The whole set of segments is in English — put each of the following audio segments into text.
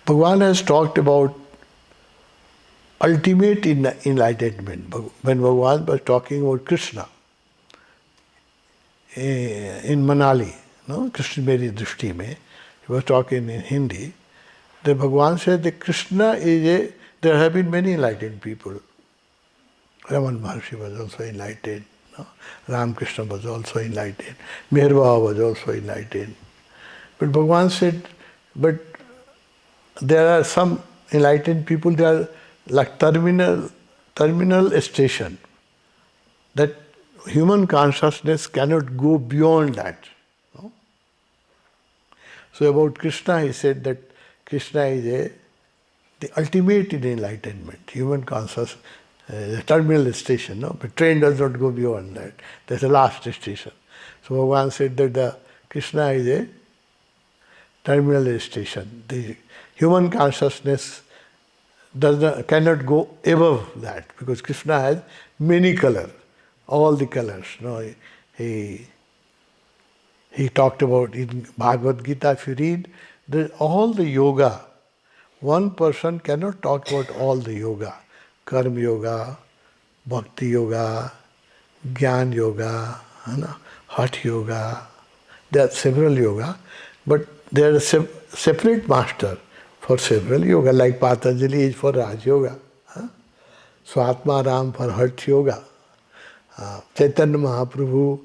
Bhagavan has talked about ultimate enlightenment. When Bhagavan was talking about Krishna in Manali, no, Krishna Meri Drishti mein, he was talking in Hindi, that Bhagavan said that Krishna there have been many enlightened people. Raman Maharshi was also enlightened. No? Ram Krishna was also enlightened. Meher Baba was also enlightened. But Bhagavan said, but there are some enlightened people, they are like terminal station. That human consciousness cannot go beyond that. No? So about Krishna, he said that Krishna is the ultimate in enlightenment. Human consciousness, the terminal station. No? But train does not go beyond that. That's the last station. So Bhagavan said that the Krishna is a terminal station. The human consciousness cannot go above that because Krishna has many colors, all the colors. No? He talked about in Bhagavad Gita, if you read, all the yoga, one person cannot talk about all the yoga. Karma yoga, bhakti yoga, jnana yoga, hatha yoga. There are several yoga, but there are separate master for several yoga, like Patanjali is for Raj Yoga, Swatma Ram for Hatha Yoga, Chaitanya Mahaprabhu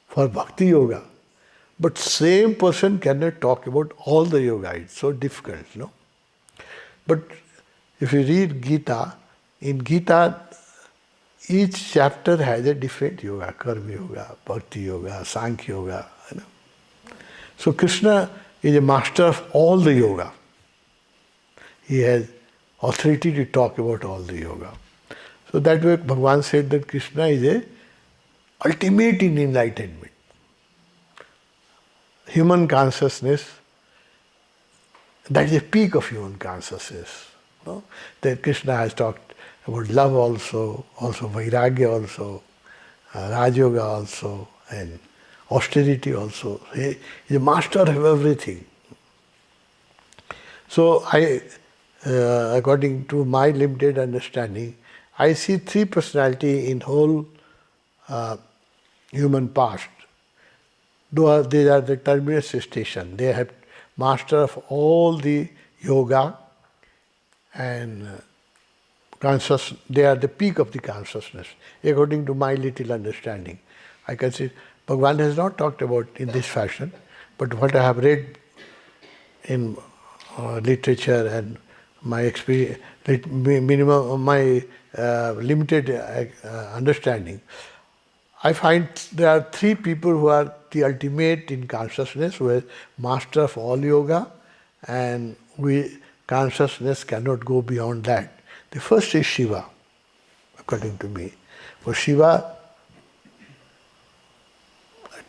for Bhakti Yoga. But same person cannot talk about all the yoga. It's so difficult, no? But if you read Gita, in Gita, each chapter has a different yoga, Karma Yoga, Bhakti Yoga, Sankhya Yoga. So Krishna is a master of all the yoga. He has authority to talk about all the yoga. So that way Bhagavan said that Krishna is a ultimate in enlightenment. Human consciousness, that is the peak of human consciousness. No? That Krishna has talked about love also Vairagya also, Raj Yoga also, and austerity also. He is a master of everything. So according to my limited understanding, I see three personalities in whole human past. They are the terminus station. They have master of all the yoga and conscious. They are the peak of the consciousness, according to my little understanding. I can see Bhagavan has not talked about in this fashion, but what I have read in literature and my experience, my limited understanding, I find there are three people who are the ultimate in consciousness, who are master of all yoga, and consciousness cannot go beyond that. The first is Shiva, according to me. For Shiva,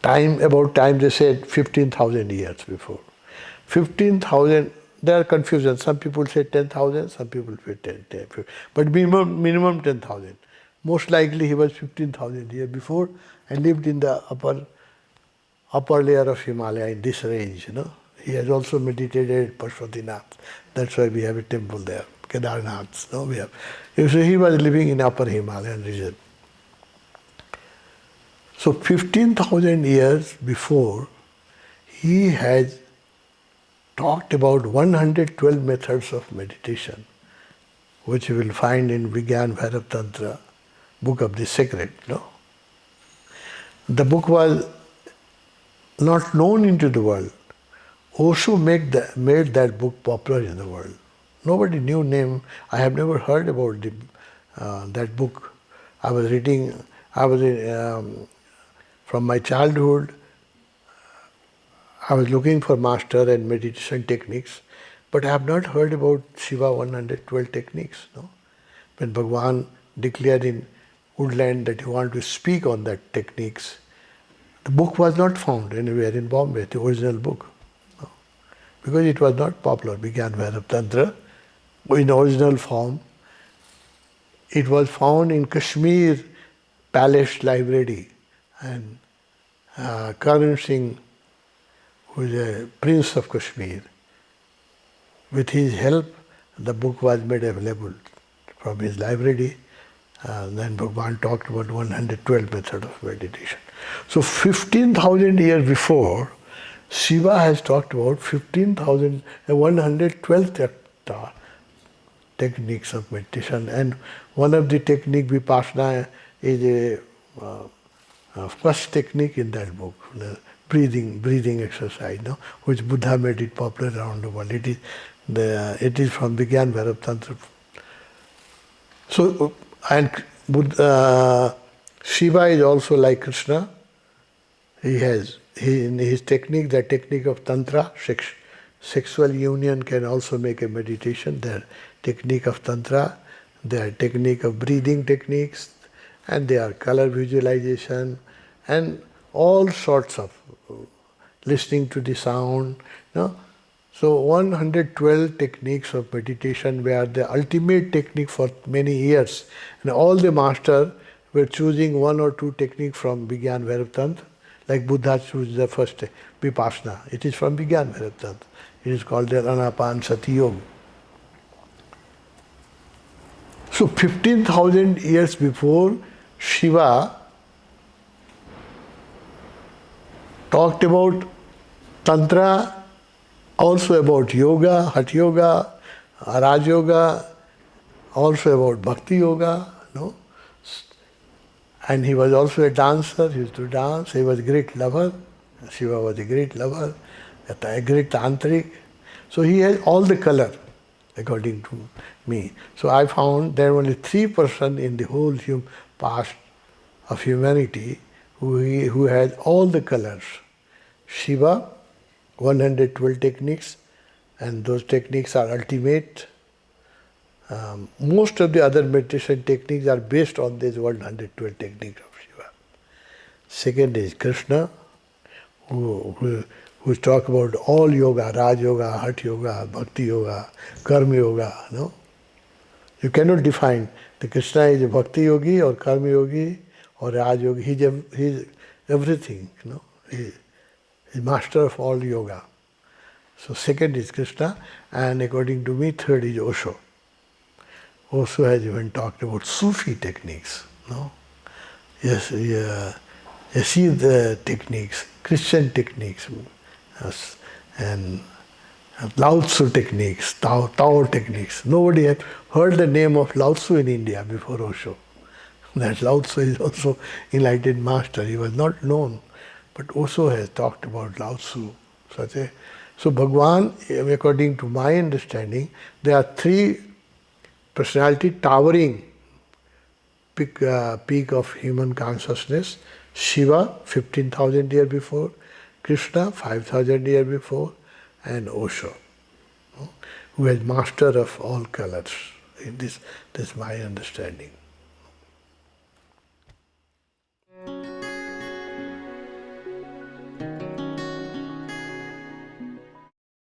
about time they said 15,000 years before. 15,000, there are confusions. Some people say 10,000, some people say 10, but minimum 10,000. Most likely he was 15,000 years before and lived in the upper layer of Himalaya in this range. He has also meditated at Pashupatinath. That's why we have a temple there, Kedarnath. We have. So he was living in upper Himalayan region. So 15,000 years before, he has talked about 112 methods of meditation, which you will find in Vigyan Bhairav Tantra, book of the sacred. The book was not known into the world. Osho made that book popular in the world. Nobody knew name. I have never heard about that book. I was reading. From my childhood, I was looking for master and meditation techniques, but I have not heard about Shiva 112 techniques. When Bhagavan declared in Woodland that he wanted to speak on that techniques, the book was not found anywhere in Bombay, the original book. Because it was not popular, Vigyan Bhairav Tantra, in original form. It was found in Kashmir Palace Library, and Karan Singh, who is a prince of Kashmir, with his help, the book was made available from his library. Then Bhagavan talked about 112 methods of meditation. So 15,000 years before, Shiva has talked about 112 techniques of meditation, and one of the technique vipassana is a first technique in that book, the breathing exercise, no, which Buddha made it popular around the world. It is from Vigyan Bhairav Tantra. So and Shiva is also like Krishna. In his technique, the technique of Tantra, sexual union can also make a meditation. Their technique of Tantra, their technique of breathing techniques, and their color visualization, and all sorts of listening to the sound. No? So 112 techniques of meditation were the ultimate technique for many years. And all the masters were choosing one or two techniques from Vigyan Bhairav Tantra. Like Buddha chose the first vipassana. It is from Vigyan Bhairav Tantra. It is called the Anapanasati Yoga. So 15,000 years before, Shiva talked about Tantra, also about yoga, Hatha Yoga, Raj Yoga, also about Bhakti Yoga, no? And he was also a dancer, he used to dance, he was a great lover. Shiva was a great lover, a great tantric. So he has all the color, according to me. So I found there were only 3% in the whole past of humanity who had all the colors. Shiva, 112 techniques, and those techniques are ultimate. Most of the other meditation techniques are based on this 112 techniques of Shiva. Second is Krishna, who talk about all yoga, Raj Yoga, Hatha Yoga, Bhakti Yoga, Karma Yoga. No? You cannot define the Krishna is a Bhakti Yogi or Karma Yogi or Raj Yogi. He's everything. No? He's master of all yoga. So second is Krishna, and according to me, third is Osho. Osho has even talked about Sufi techniques. No? Yes, the techniques, Christian techniques, and Lao Tzu techniques, Tao techniques. Nobody had heard the name of Lao Tzu in India before Osho. That Lao Tzu is also enlightened master. He was not known, but Osho has talked about Lao Tzu. So Bhagwan, according to my understanding, there are three personality towering peak of human consciousness. Shiva, 15,000 years before, Krishna, 5,000 years before, and Osho, who is master of all colors. This is my understanding.